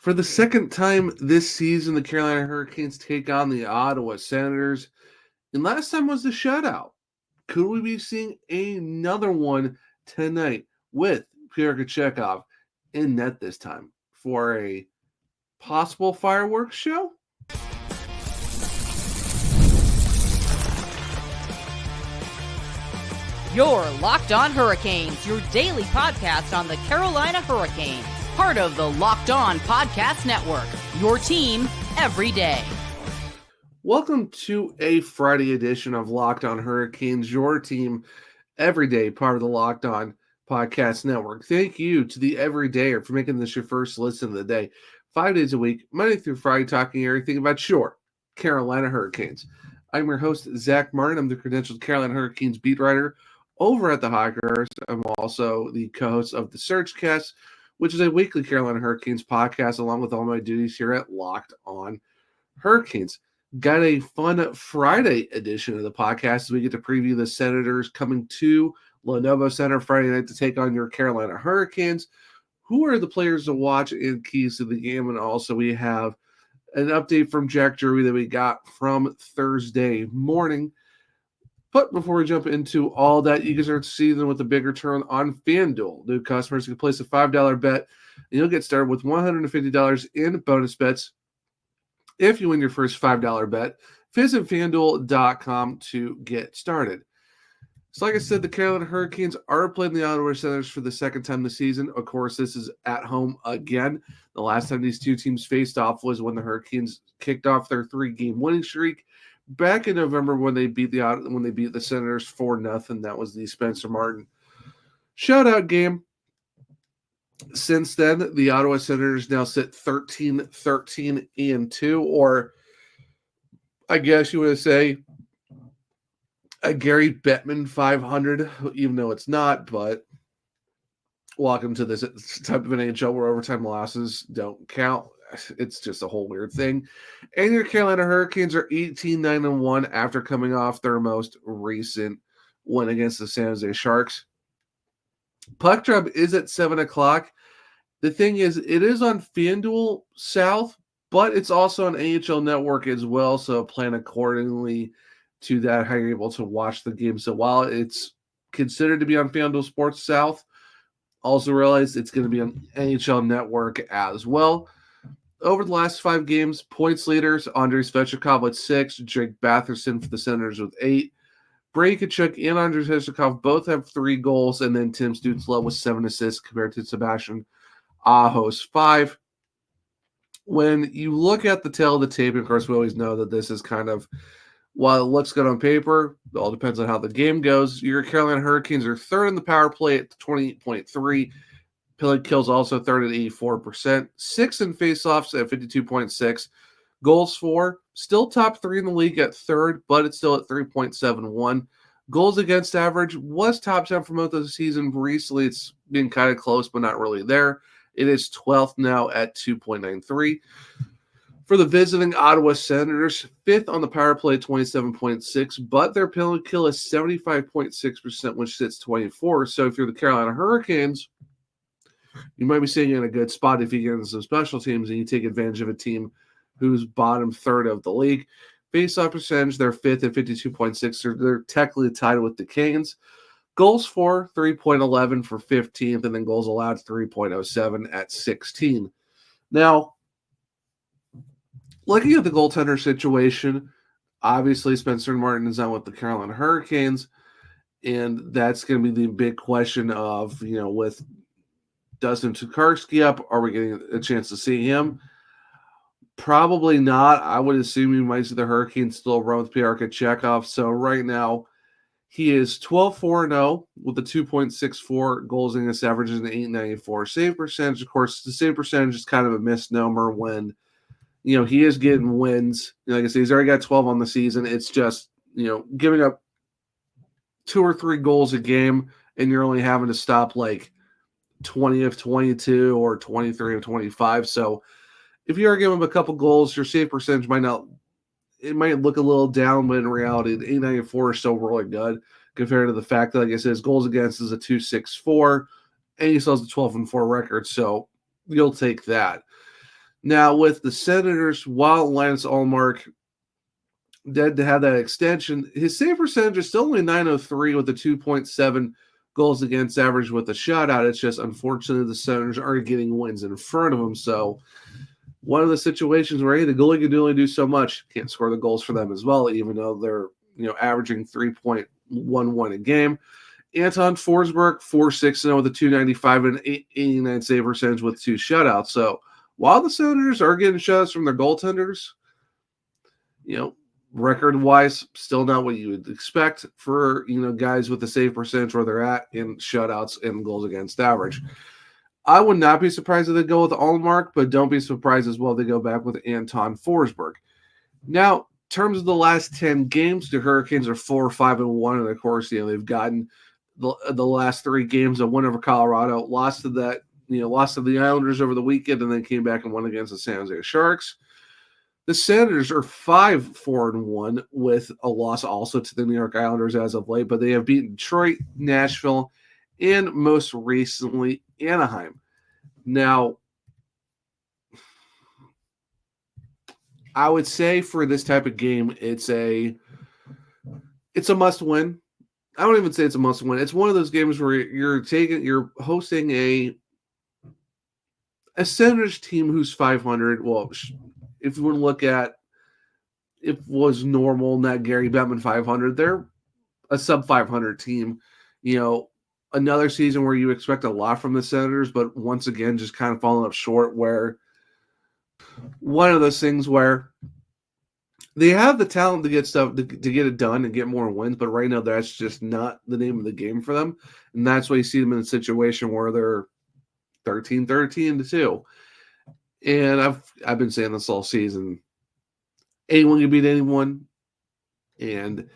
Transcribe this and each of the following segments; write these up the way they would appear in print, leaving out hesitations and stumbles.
For the second time this season, the Carolina Hurricanes take on the Ottawa Senators. And last time was the shutout. Could we be seeing another one tonight with Pyotr Kochetkov in net this time for a possible fireworks show? You're Locked On Hurricanes, your daily podcast on the Carolina Hurricanes. Part of the Locked On Podcast Network, your team every day. Welcome to a Friday edition of Locked On Hurricanes, your team every day, part of the Locked On Podcast Network. Thank you to the everydayer for making this your first listen of the day. 5 days a week, Monday through Friday, talking everything about your Carolina Hurricanes. I'm your host, Zach Martin. I'm the credentialed Carolina Hurricanes beat writer over at the Hawkers. I'm also the co-host of the Surgecast, which is a weekly Carolina Hurricanes podcast, along with all my duties here at Locked On Hurricanes. Got a fun Friday edition of the podcast as we get to preview the Senators coming to Lenovo Center Friday night to take on your Carolina Hurricanes. Who are the players to watch and keys to the game? And also we have an update from Jack Drury that we got from Thursday morning. But before we jump into all that, you can start season with a big return on FanDuel. New customers can place a $5 bet, and you'll get started with $150 in bonus bets if you win your first $5 bet. Visit FanDuel.com to get started. So like I said, the Carolina Hurricanes are playing the Ottawa Senators for the second time this season. Of course, this is at home again. The last time these two teams faced off was when the Hurricanes kicked off their 3-game winning streak back in November when they beat the Senators 4-0. That was the Spencer Martin shutout game. Since then, the Ottawa Senators now sit 13-13-2, or I guess you would say a Gary Bettman 500, even though it's not. But welcome to this type of an NHL where overtime losses don't count. It's just a whole weird thing. And your Carolina Hurricanes are 18-9-1 after coming off their most recent win against the San Jose Sharks. Puck drop is at 7 o'clock. The thing is, it is on FanDuel South, but it's also on AHL Network as well, so plan accordingly to that, how you're able to watch the game. So while it's considered to be on FanDuel Sports South, also realize it's going to be on NHL Network as well. Over the last 5 games, points leaders, Andrei Svechnikov with 6, Jake Batherson for the Senators with 8. Brady Tkachuk and Andrei Svechnikov both have 3 goals, and then Tim Stützle with 7 assists compared to Sebastian Aho's 5. When you look at the tail of the tape, and of course we always know that this is kind of, while it looks good on paper, it all depends on how the game goes. Your Carolina Hurricanes are third in the power play at 28.3. Penalty kills also third at 84%. 6 in faceoffs at 52.6. Goals for, still top 3 in the league at third, but it's still at 3.71. Goals against average was top 10 for most of the season. Recently, it's been kind of close, but not really there. It is 12th now at 2.93. For the visiting Ottawa Senators, 5th on the power play at 27.6, but their penalty kill is 75.6%, which sits 24. So if you're the Carolina Hurricanes, you might be sitting in a good spot if you get into some special teams and you take advantage of a team who's bottom third of the league. Face-off percentage, they're 5th at 52.6. They're technically tied with the Canes. Goals for, 3.11 for 15th, and then goals allowed, 3.07 at 16. Now, looking at the goaltender situation, obviously Spencer Martin is on with the Carolina Hurricanes, and that's going to be the big question of, with Dustin Tokarski up, are we getting a chance to see him? Probably not. I would assume you might see the Hurricanes still run with Pyotr Kochetkov. So right now, he is 12-4-0 with a 2.64 goals against average and an 894 save percentage. Of course, the save percentage is kind of a misnomer when, he is getting wins. Like I said, he's already got 12 on the season. It's just, giving up 2 or 3 goals a game, and you're only having to stop like 20 of 22 or 23 of 25. So if you are giving him a couple goals, your save percentage might look a little down, but in reality, the 894 is still really good compared to the fact that, like I said, his goals against is a 264, and he still has a 12-4 record, so you'll take that. Now, with the Senators, while Linus Ullmark did to have that extension, his save percentage is still only 903 with a 2.7 goals against average with a shutout. It's just unfortunately the Senators aren't getting wins in front of them. So one of the situations where the goalie can only do so much, can't score the goals for them as well, even though they're averaging 3.11 a game. Anton Forsberg, 4-6-0 with a 295 and 89 save percentage with 2 shutouts. So while the Senators are getting shutouts from their goaltenders, record-wise, still not what you would expect for, guys with the save percentage where they're at in shutouts and goals against average. I would not be surprised if they go with Ullmark, but don't be surprised as well if they go back with Anton Forsberg. Now, in terms of the last 10 games, the Hurricanes are 4-5-1, and of course, they've gotten the last 3 games, a win over Colorado, lost to the Islanders over the weekend, and then came back and won against the San Jose Sharks. The Senators are 5-4-1 with a loss also to the New York Islanders as of late, but they have beaten Detroit, Nashville, and most recently Anaheim. Now, I would say for this type of game, it's a must-win. I don't even say it's a must-win. It's one of those games where you're hosting a Senators team who's 500. Well, if you want to look at if it was normal, not Gary Bettman 500, they're a sub-500 team. Another season where you expect a lot from the Senators, but once again, just kind of falling up short, where one of those things where they have the talent to get stuff to get it done and get more wins, but right now that's just not the name of the game for them. And that's why you see them in a situation where they're 13-2. And I've been saying this all season. Anyone can beat anyone. And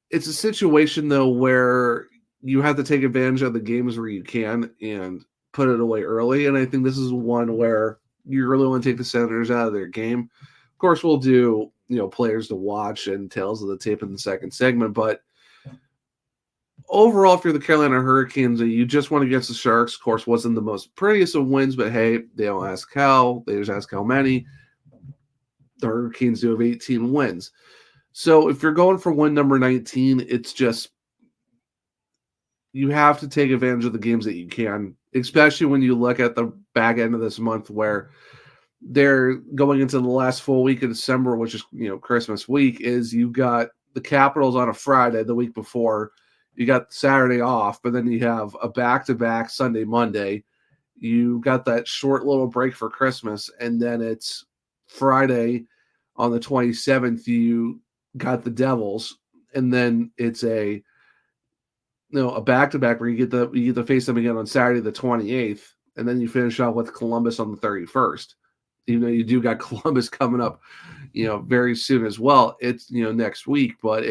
it's a situation, though, where you have to take advantage of the games where you can and put it away early. And I think this is one where you really want to take the Senators out of their game. Of course, we'll do, players to watch and tales of the tape in the second segment. But overall, if you're the Carolina Hurricanes and you just won against the Sharks, of course, wasn't the most prettiest of wins, but hey, they don't ask how. They just ask how many. The Hurricanes do have 18 wins. So if you're going for win number 19, it's just you have to take advantage of the games that you can, especially when you look at the back end of this month where they're going into the last full week of December, which is, Christmas week, is you got the Capitals on a Friday the week before. You got Saturday off, but then you have a back-to-back Sunday, Monday. You got that short little break for Christmas, and then it's Friday on the 27th. You got the Devils, and then it's a back-to-back where you get to face them again on Saturday the 28th, and then you finish off with Columbus on the 31st. Even though you do got Columbus coming up, very soon as well. It's next week, but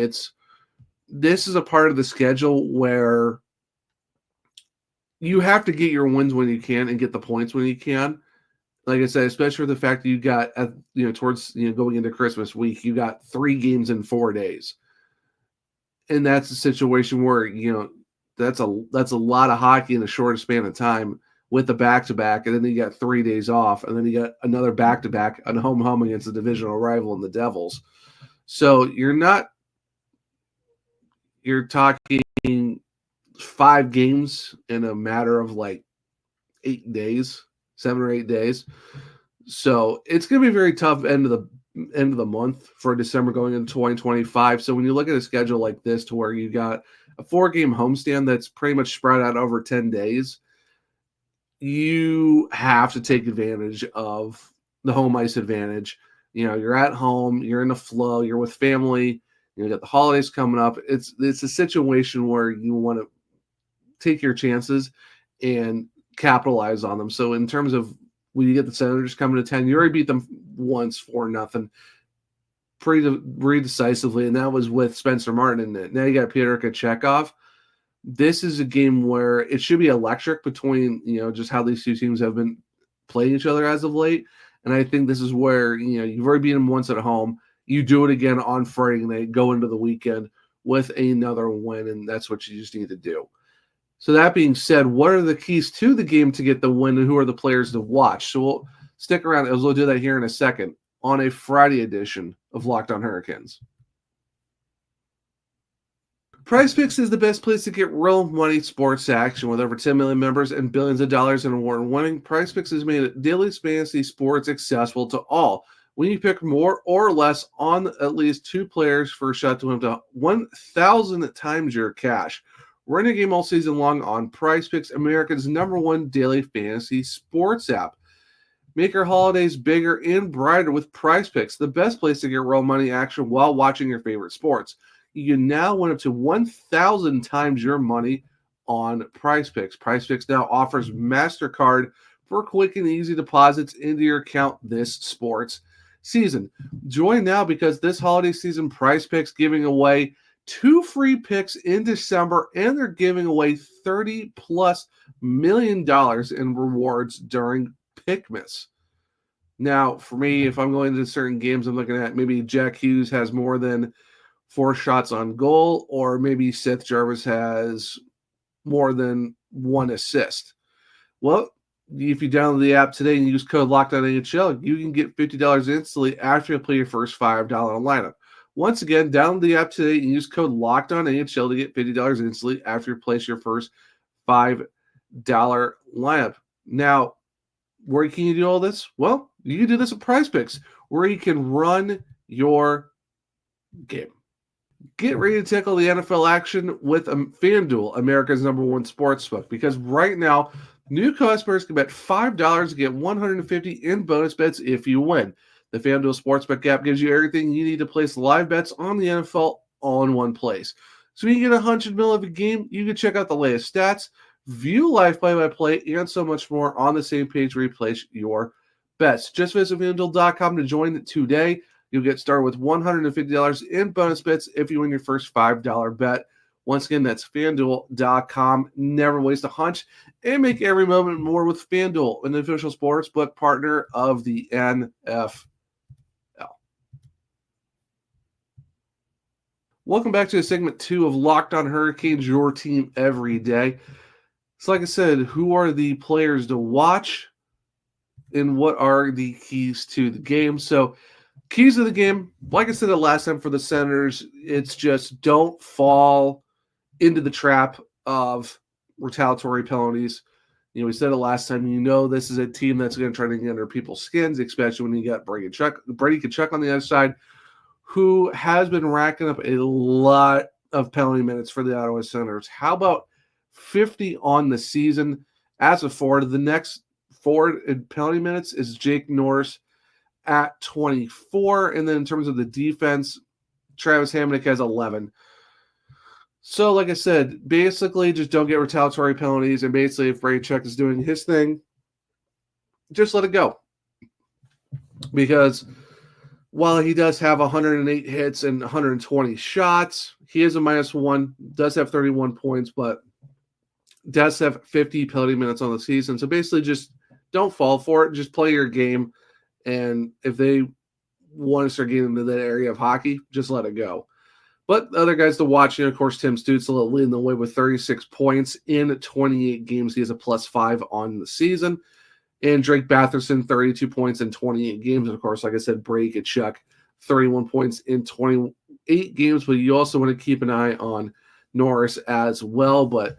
this is a part of the schedule where you have to get your wins when you can and get the points when you can. Like I said, especially the fact that you got, towards, going into Christmas week, you got 3 games in 4 days. And that's a situation where, that's a lot of hockey in a short span of time with the back-to-back. And then you got 3 days off. And then you got another back-to-back on home against the divisional rival in the Devils. So you're talking 5 games in a matter of 8 days, 7 or 8 days. So it's going to be a very tough end of the month for December going into 2025. So when you look at a schedule like this to where you got a 4-game homestand that's pretty much spread out over 10 days, you have to take advantage of the home ice advantage. You're at home, you're in the flow, you're with family, you got the holidays coming up. It's a situation where you want to take your chances and capitalize on them. So in terms of when you get the Senators coming to 10, you already beat them once 4-0, pretty decisively, and that was with Spencer Martin in it. Now you got Peter Kochetkov. This is a game where it should be electric between, just how these two teams have been playing each other as of late. And I think this is where, you've already beat them once at home. You do it again on Friday night, go into the weekend with another win, and that's what you just need to do. So that being said, what are the keys to the game to get the win, and who are the players to watch? So Stick around, as we'll do that here in a second on a Friday edition of Locked On Hurricanes. PrizePicks is the best place to get real money sports action. With over 10 million members and billions of dollars in award winning, PrizePicks has made daily fantasy sports accessible to all. When you pick more or less on at least 2 players for a shot to win up to 1,000 times your cash. Run a game all season long on PrizePicks, America's #1 daily fantasy sports app. Make your holidays bigger and brighter with PrizePicks, the best place to get real money action while watching your favorite sports. You can now win up to 1,000 times your money on PrizePicks. PrizePicks now offers MasterCard for quick and easy deposits into your account this sports season. Join now because this holiday season, PrizePicks giving away 2 free picks in December, and they're giving away $30+ million in rewards during Pickmas. Now, for me, if I'm going to certain games, I'm looking at maybe Jack Hughes has more than 4 shots on goal, or maybe Seth Jarvis has more than 1 assist. Well, if you download the app today and use code LOCKEDONNHL, you can get $50 instantly after you play your first $5 lineup. Once again, download the app today and use code LOCKEDONNHL to get $50 instantly after you place your first $5 lineup. Now, where can you do all this? Well, you can do this at PrizePicks, where you can run your game. Get ready to tackle the NFL action with FanDuel, America's #1 sportsbook, because right now, new customers can bet $5 to get $150 in bonus bets if you win. The FanDuel Sportsbook app gives you everything you need to place live bets on the NFL all in one place. So when you get a hunch in the middle of a game, you can check out the latest stats, view live play-by-play, and so much more on the same page where you place your bets. Just visit FanDuel.com to join today. You'll get started with $150 in bonus bets if you win your first $5 bet. Once again, that's FanDuel.com. Never waste a hunch and make every moment more with FanDuel, an official sportsbook partner of the NFL. Welcome back to segment 2 of Locked On Hurricanes, your team every day. So like I said, who are the players to watch and what are the keys to the game? So keys to the game, like I said the last time for the Senators, it's just don't fall into the trap of retaliatory penalties. We said it last time, this is a team that's going to try to get under people's skins, especially when you got Brady Tkachuk on the other side, who has been racking up a lot of penalty minutes for the Ottawa Senators. How about 50 on the season as a forward? The next forward in penalty minutes is Jake Norris at 24. And then in terms of the defense, Travis Hamonic has 11. So like I said, basically just don't get retaliatory penalties. And basically if Brady Tkachuk is doing his thing, just let it go. Because while he does have 108 hits and 120 shots, he is a -1, does have 31 points, but does have 50 penalty minutes on the season. So basically just don't fall for it. Just play your game. And if they want to start getting into that area of hockey, just let it go. But the other guys to watch, of course, Tim Stützle leading the way with 36 points in 28 games. He has a +5 on the season. And Drake Batherson, 32 points in 28 games. And of course, like I said, Brady Tkachuk, 31 points in 28 games. But you also want to keep an eye on Norris as well. But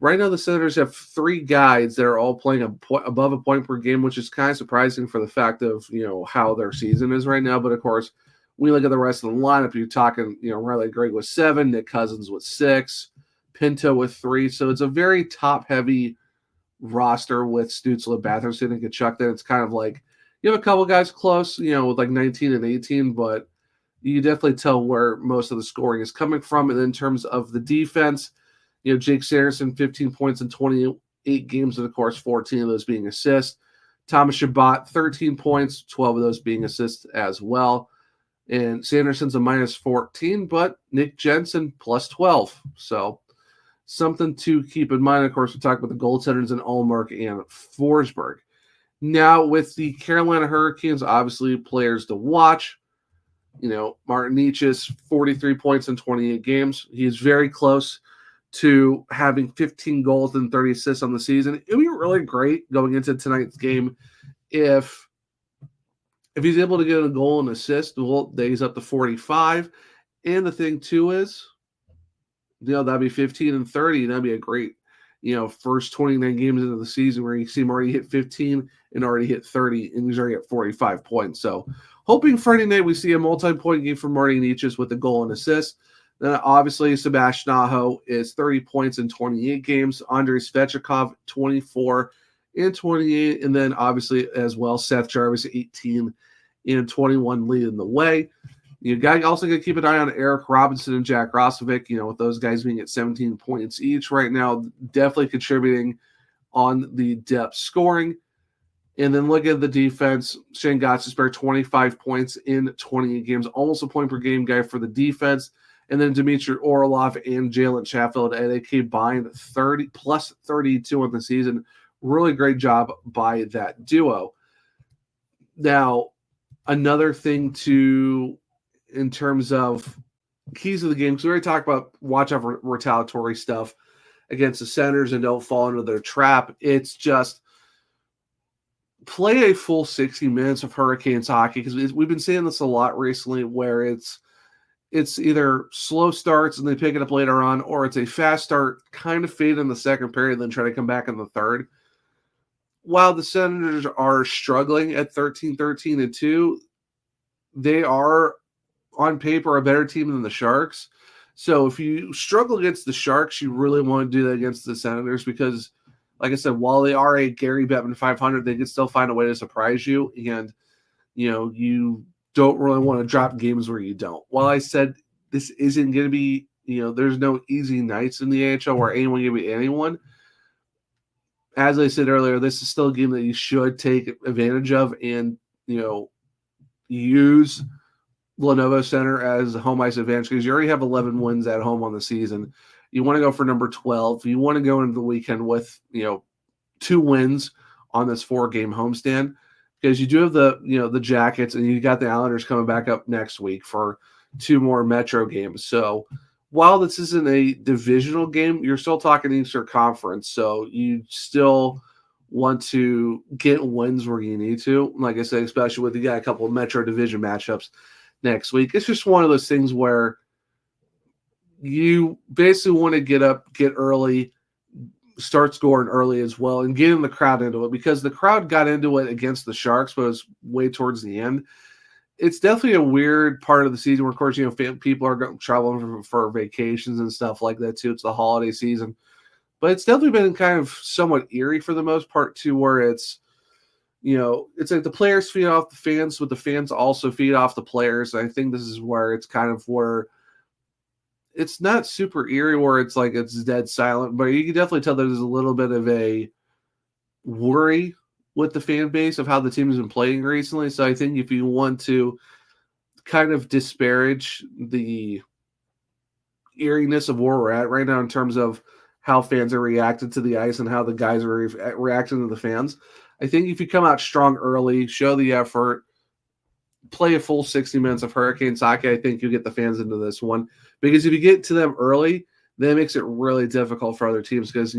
right now, the Senators have 3 guys that are all playing above a point per game, which is kind of surprising for the fact of, how their season is right now. But of course, when you look at the rest of the lineup, you're talking, Riley Gregg with 7, Nick Cousins with 6, Pinto with 3. So it's a very top-heavy roster with Stützle, Batherson, and Tkachuk. Then it's kind of like you have a couple guys close, with like 19 and 18, but you definitely tell where most of the scoring is coming from. And in terms of the defense, Jake Sanderson, 15 points in 28 games, and of course, 14 of those being assists. Thomas Chabot, 13 points, 12 of those being assists as well. And Sanderson's a -14, but Nick Jensen +12. So something to keep in mind. Of course, we talked about the goaltenders in Ullmark and Forsberg. Now, with the Carolina Hurricanes, obviously players to watch. Martin Necas, 43 points in 28 games. He is very close to having 15 goals and 30 assists on the season. It would be really great going into tonight's game if if he's able to get a goal and assist, well, he's up to 45. And the thing too is, that'd be 15 and 30, and that'd be a great, first 29 games into the season where you see him already hit 15 and already hit 30, and he's already at 45 points. So hoping Friday night we see a multi-point game from Marty Necas with a goal and assist. Then obviously Sebastian Aho is 30 points in 28 games. Andrei Svechnikov 24 and 28, and then obviously as well Seth Jarvis 18 and 21 leading the way. You got also got to keep an eye on Eric Robinson and Jack Roslovic, with those guys being at 17 points each right now, definitely contributing on the depth scoring. And then look at the defense. Shane Gottsberg, 25 points in 28 games, almost a point per game guy for the defense. And then Dmitry Orlov and Jalen Chatfield at a combined 30 plus 32 on the season. Really great job by that duo. Now, another thing in terms of keys of the game, because we already talked about watch out for retaliatory stuff against the Senators and don't fall into their trap. It's just play a full 60 minutes of Hurricanes hockey, because we've been seeing this a lot recently where it's either slow starts and they pick it up later on, or it's a fast start, kind of fade in the second period, then try to come back in the third. While the Senators are struggling at 13-13-2, they are on paper a better team than the Sharks. So if you struggle against the Sharks, you really want to do that against the Senators, because, like I said, while they are a Gary Bettman 500, they can still find a way to surprise you. And, you don't really want to drop games where you don't. While I said this isn't going to be, there's no easy nights in the AHL where anyone can beat anyone. As I said earlier, this is still a game that you should take advantage of and, use Lenovo Center as a home ice advantage, because you already have 11 wins at home on the season. You want to go for number 12. You want to go into the weekend with, 2 wins on this 4-game homestand, because you do have the Jackets, and you got the Islanders coming back up next week for 2 more Metro games. So while this isn't a divisional game, you're still talking Eastern Conference. So you still want to get wins where you need to. Like I said, especially with you got a couple of Metro Division matchups next week. It's just one of those things where you basically want to get early, start scoring early as well, and getting the crowd into it, because the crowd got into it against the Sharks, but it was way towards the end. It's definitely a weird part of the season where, of course, people are traveling for vacations and stuff like that too. It's the holiday season. But it's definitely been kind of somewhat eerie for the most part too, where it's, it's like the players feed off the fans, but the fans also feed off the players. And I think this is where it's kind of where it's not super eerie where it's like it's dead silent, but you can definitely tell there's a little bit of a worry with the fan base of how the team has been playing recently. So I think if you want to kind of disparage the eeriness of where we're at right now in terms of how fans are reacting to the ice and how the guys are reacting to the fans, I think if you come out strong early, show the effort, play a full 60 minutes of Hurricanes hockey, I think you get the fans into this one. Because if you get to them early, then it makes it really difficult for other teams, because,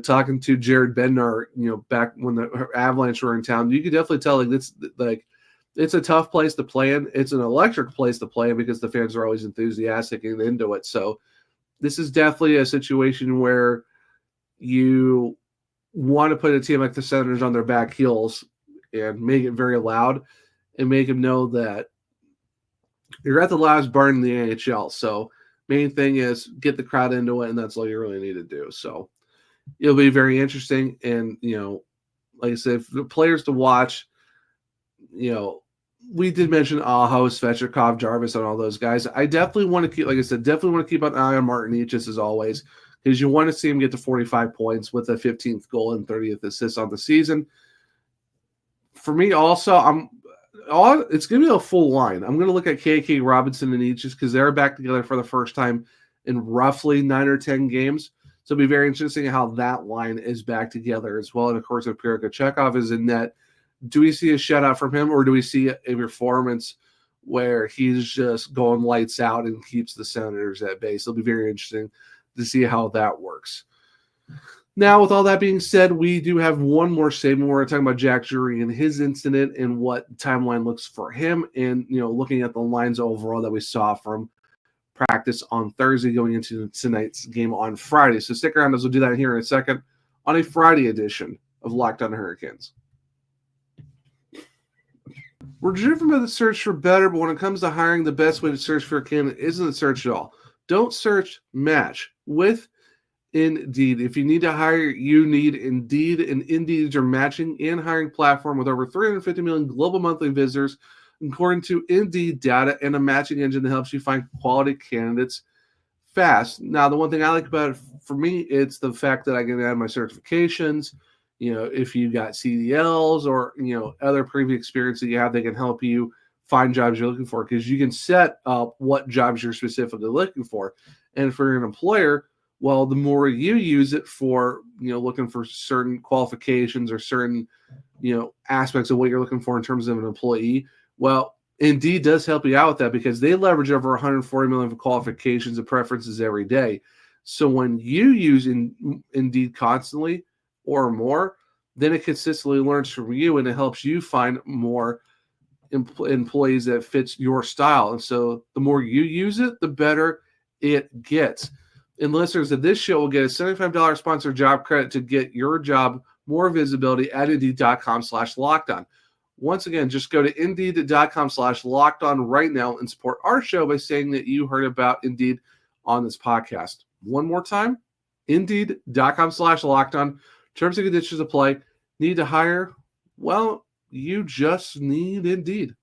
talking to Jared Bednar, back when the Avalanche were in town, you could definitely tell it's a tough place to play in. It's an electric place to play in because the fans are always enthusiastic and into it. So this is definitely a situation where you want to put a team like the Senators on their back heels and make it very loud and make them know that you're at the loudest barn in the AHL. So main thing is get the crowd into it, and that's all you really need to do. So it'll be very interesting. And, like I said, for the players to watch, we did mention Aho, Svechnikov, Jarvis, and all those guys. I definitely want to keep, like I said, keep an eye on Martin Necas as always, because you want to see him get to 45 points with a 15th goal and 30th assist on the season. For me, also, it's going to be a full line. I'm going to look at KK Robinson and Necas because they're back together for the first time in roughly 9 or 10 games. So it'll be very interesting how that line is back together as well. And, of course, if Pirka Chekhov is in net, do we see a shutout from him, or do we see a performance where he's just going lights out and keeps the Senators at bay? So it'll be very interesting to see how that works. Now, with all that being said, we do have one more segment where we're talking about Jack Drury and his incident and what timeline looks for him, and looking at the lines overall that we saw from practice on Thursday going into tonight's game on Friday. So stick around as we'll do that here in a second on a Friday edition of Locked On Hurricanes. We're driven by the search for better, but when it comes to hiring, the best way to search for a candidate isn't the search at all. Don't search, match with Indeed. If you need to hire, you need Indeed, and Indeed is your matching and hiring platform with over 350 million global monthly visitors, according to Indeed data, and a matching engine that helps you find quality candidates fast. Now, the one thing I like about it, for me, it's the fact that I can add my certifications. If you got CDLs or, other previous experience that you have, they can help you find jobs you're looking for, because you can set up what jobs you're specifically looking for. And for an employer, well, the more you use it for, looking for certain qualifications or certain, aspects of what you're looking for in terms of an employee, well, Indeed does help you out with that, because they leverage over 140 million qualifications and preferences every day. So when you use Indeed constantly or more, then it consistently learns from you, and it helps you find more employees that fits your style. And so the more you use it, the better it gets. And listeners of this show will get a $75 sponsored job credit to get your job more visibility at Indeed.com/lockedon. Once again, just go to Indeed.com/lockedon right now and support our show by saying that you heard about Indeed on this podcast. One more time, Indeed.com/lockedon. Terms and conditions apply. Need to hire? Well, you just need Indeed.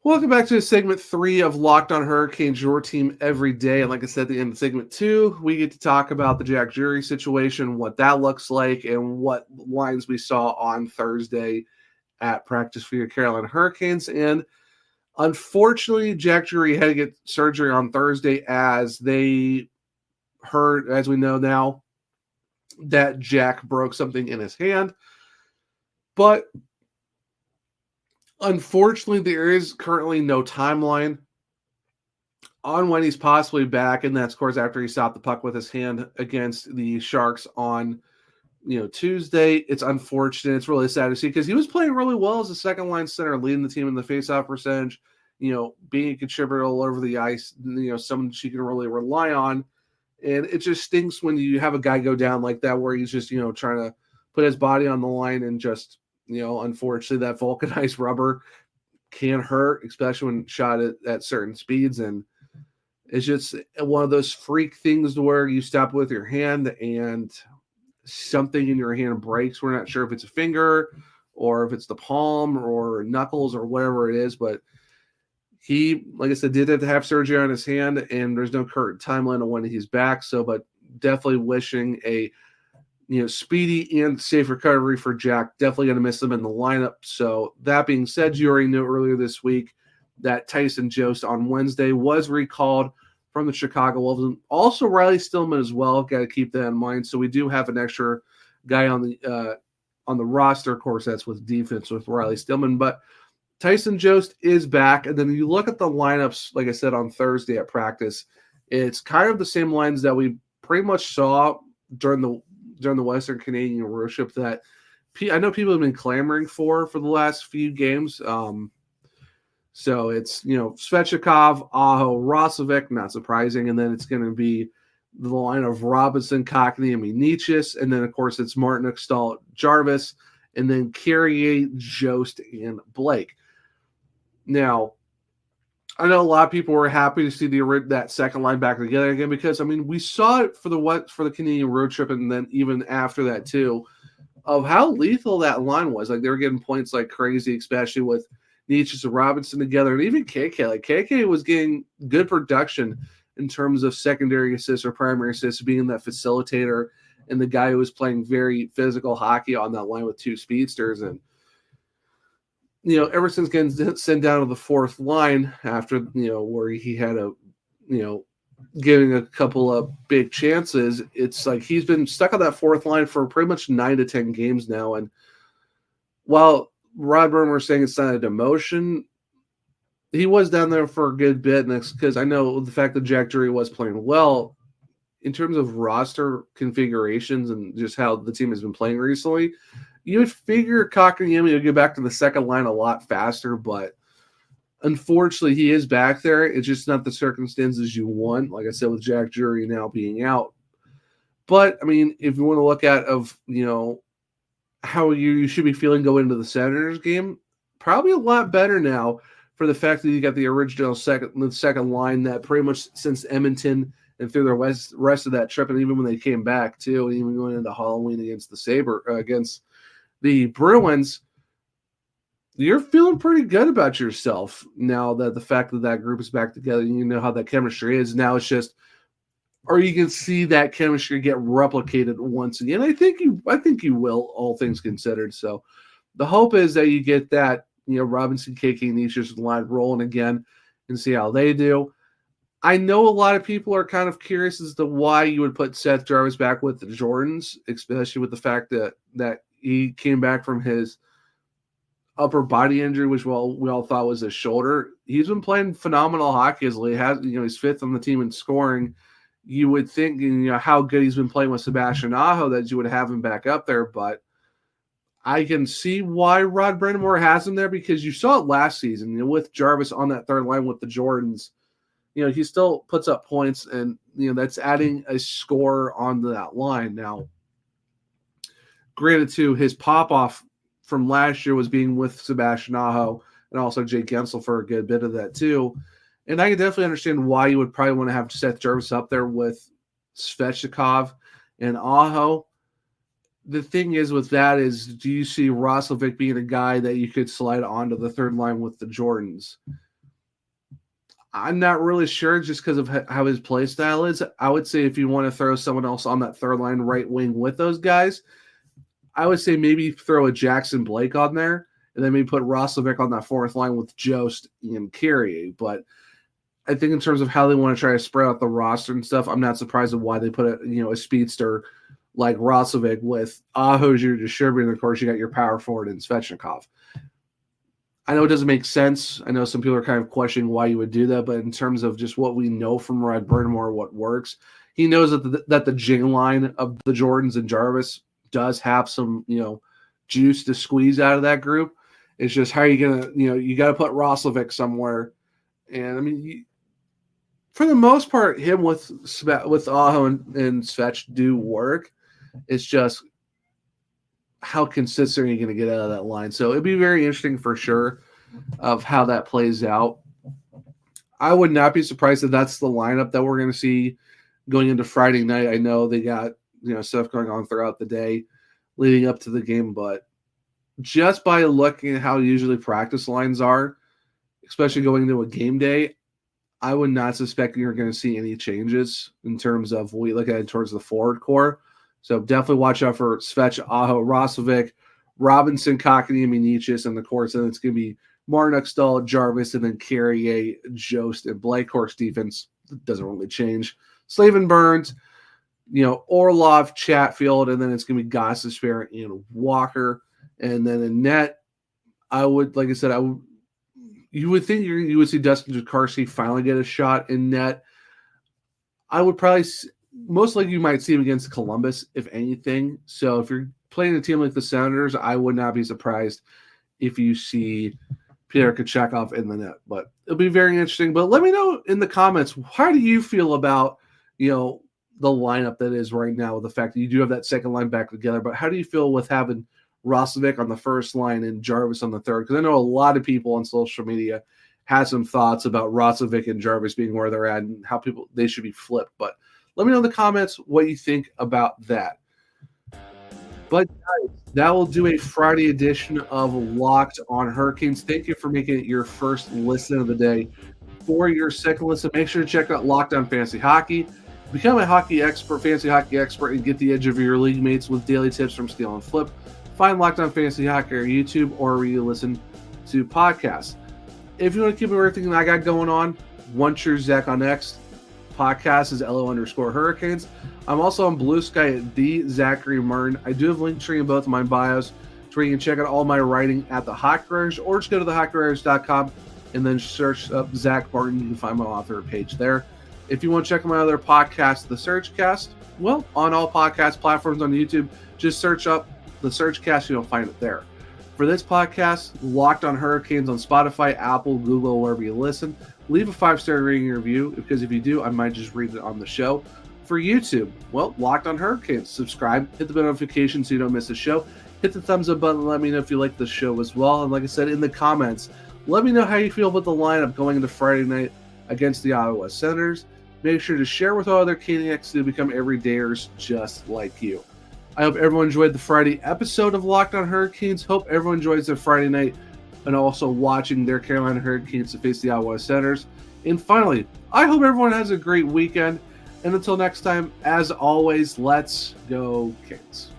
Welcome back to segment 3 of Locked On Hurricanes, your team every day. And like I said, at the end of segment 2, we get to talk about the Jack Drury situation, what that looks like, and what lines we saw on Thursday at practice for your Carolina Hurricanes. And unfortunately, Jack Drury had to get surgery on Thursday, as they heard, as we know now, that Jack broke something in his hand. But unfortunately, there is currently no timeline on when he's possibly back, and that's, of course, after he stopped the puck with his hand against the Sharks on Tuesday. It's unfortunate. It's really sad to see, because he was playing really well as a second-line center, leading the team in the face-off percentage, being a contributor all over the ice, someone she can really rely on. And it just stinks when you have a guy go down like that, where he's just, trying to put his body on the line, and just, unfortunately, that vulcanized rubber can hurt, especially when shot at certain speeds. And it's just one of those freak things where you stop with your hand and something in your hand breaks. We're not sure if it's a finger or if it's the palm or knuckles or whatever it is, but he, like I said, did have to have surgery on his hand, and there's no current timeline on when he's back. So, but definitely wishing a speedy and safe recovery for Jack. Definitely going to miss him in the lineup. So that being said, you already knew earlier this week that Tyson Jost on Wednesday was recalled from the Chicago Wolves, and also Riley Stillman as well. Got to keep that in mind. So we do have an extra guy on the roster. Of course, that's with defense with Riley Stillman, but Tyson Jost is back. And then you look at the lineups, like I said, on Thursday at practice, it's kind of the same lines that we pretty much saw during the Western Canadian road trip that I know people have been clamoring for the last few games. So it's, Svechnikov, Aho, Rosovic, not surprising. And then it's going to be the line of Robinson, Cockney, and Minichis. And then, of course, it's Martin, Stahl, Jarvis, and then Carrier, Jost, and Blake. Now, I know a lot of people were happy to see that second line back together again, because, we saw it for the Canadian road trip, and then even after that too, of how lethal that line was. Like, they were getting points like crazy, especially with Nietzsche and Robinson together, and even KK. Like, KK was getting good production in terms of secondary assists or primary assists, being that facilitator and the guy who was playing very physical hockey on that line with two speedsters. And ever since getting sent down to the fourth line after, where he had giving a couple of big chances, it's like he's been stuck on that fourth line for pretty much 9 to 10 games now. And while Rod Byrne was saying it's not a demotion, he was down there for a good bit, and because I know the fact that Jack Drury was playing well, in terms of roster configurations and just how the team has been playing recently, you would figure Kotkaniemi would get back to the second line a lot faster, but unfortunately he is back there. It's just not the circumstances you want, like I said, with Jack Drury now being out. But, I mean, if you want to look at how you should be feeling going into the Senators game, probably a lot better now for the fact that you got the original second line that pretty much since Edmonton and through the rest of that trip, and even when they came back too, and even going into Halloween against the Bruins, you're feeling pretty good about yourself now that the fact that group is back together. You know how that chemistry is. Now it's just, or you can see that chemistry get replicated once again. I think you will, all things considered. So the hope is that you get that, Robinson, KK, Nish's line rolling again and see how they do. I know a lot of people are kind of curious as to why you would put Seth Jarvis back with the Jordans, especially with the fact that he came back from his upper body injury, which we all thought was his shoulder. He's been playing phenomenal hockey as he's fifth on the team in scoring. You would think, how good he's been playing with Sebastian Aho, that you would have him back up there, but I can see why Rod Brind'Amour has him there, because you saw it last season, with Jarvis on that third line with the Jordans. He still puts up points, and that's adding a score onto that line. Now, granted, too, his pop-off from last year was being with Sebastian Aho and also Jake Gensel for a good bit of that, too. And I can definitely understand why you would probably want to have Seth Jarvis up there with Svechnikov and Aho. The thing is with that is, do you see Roslovic being a guy that you could slide onto the third line with the Jordans? I'm not really sure, just because of how his play style is. I would say if you want to throw someone else on that third line right wing with those guys, I would say maybe throw a Jackson Blake on there, and then maybe put Roslovic on that fourth line with Jost and Carrier. But I think in terms of how they want to try to spread out the roster and stuff, I'm not surprised at why they put a speedster like Roslovic with Aho as your distributor, and of course you got your power forward in Svechnikov. I know it doesn't make sense. I know some people are kind of questioning why you would do that, but in terms of just what we know from Rod Brind'Amour, what works, he knows that the Jing line of the Jordans and Jarvis does have some, juice to squeeze out of that group. It's just how you going to, you got to put Roslovic somewhere. And I mean, for the most part, him with Aho and Svech do work. It's just how consistent are you going to get out of that line? So it'd be very interesting for sure of how that plays out. I would not be surprised if that's the lineup that we're going to see going into Friday night. I know they got stuff going on throughout the day leading up to the game, but just by looking at how usually practice lines are, especially going into a game day, I would not suspect you're going to see any changes in terms of when we look at it towards the forward core. So definitely watch out for Svech, Aho, Roslovic, Robinson, Kotkaniemi, Nichis, and of course, then it's going to be Martin Extall, Jarvis, and then Carrier, Jost, and Blake. Course defense doesn't really change. Slavin Burns, Orlov, Chatfield, and then it's going to be Gostisbehere and Walker. And then in net, you would think you would see Dustin Tokarski finally get a shot in net. I would probably most likely you might see him against Columbus, if anything. So if you're playing a team like the Senators, I would not be surprised if you see Pierre Kachekov in the net. But it'll be very interesting. But let me know in the comments, how do you feel about, the lineup that is right now, with the fact that you do have that second line back together? But how do you feel with having Roslovic on the first line and Jarvis on the third? Because I know a lot of people on social media had some thoughts about Roslovic and Jarvis being where they're at and how they should be flipped. But let me know in the comments what you think about that. But guys, that will do a Friday edition of Locked on Hurricanes. Thank you for making it your first listen of the day. For your second listen, make sure to check out Locked on Fantasy Hockey. Become a fantasy hockey expert, and get the edge of your league mates with daily tips from Steal and Flip. Find Locked on Fantasy Hockey on YouTube or where you listen to podcasts. If you want to keep everything I got going on, One True Zach on X. Podcast is LO_Hurricanes. I'm also on Blue Sky at the Zachary Mern. I do have Linktree in both of my bios, to where you can check out all my writing at the Hockey Writers, or just go to thehockeywriters.com and then search up Zach Martin. You can find my author page there. If you want to check my other podcast, The Surgecast, well, on all podcast platforms on YouTube, just search up The Surgecast, you'll find it there. For this podcast, Locked on Hurricanes on Spotify, Apple, Google, wherever you listen. Leave a 5-star rating and review, because if you do, I might just read it on the show. For YouTube, well, Locked on Hurricanes. Subscribe, hit the bell notification so you don't miss a show. Hit the thumbs up button, let me know if you like the show as well. And like I said, in the comments, let me know how you feel about the lineup going into Friday night against the Ottawa Senators. Make sure to share with all other Caniacs to become everydayers just like you. I hope everyone enjoyed the Friday episode of Locked on Hurricanes. Hope everyone enjoys their Friday night and also watching their Carolina Hurricanes to face the Ottawa Senators. And finally, I hope everyone has a great weekend. And until next time, as always, let's go Kings.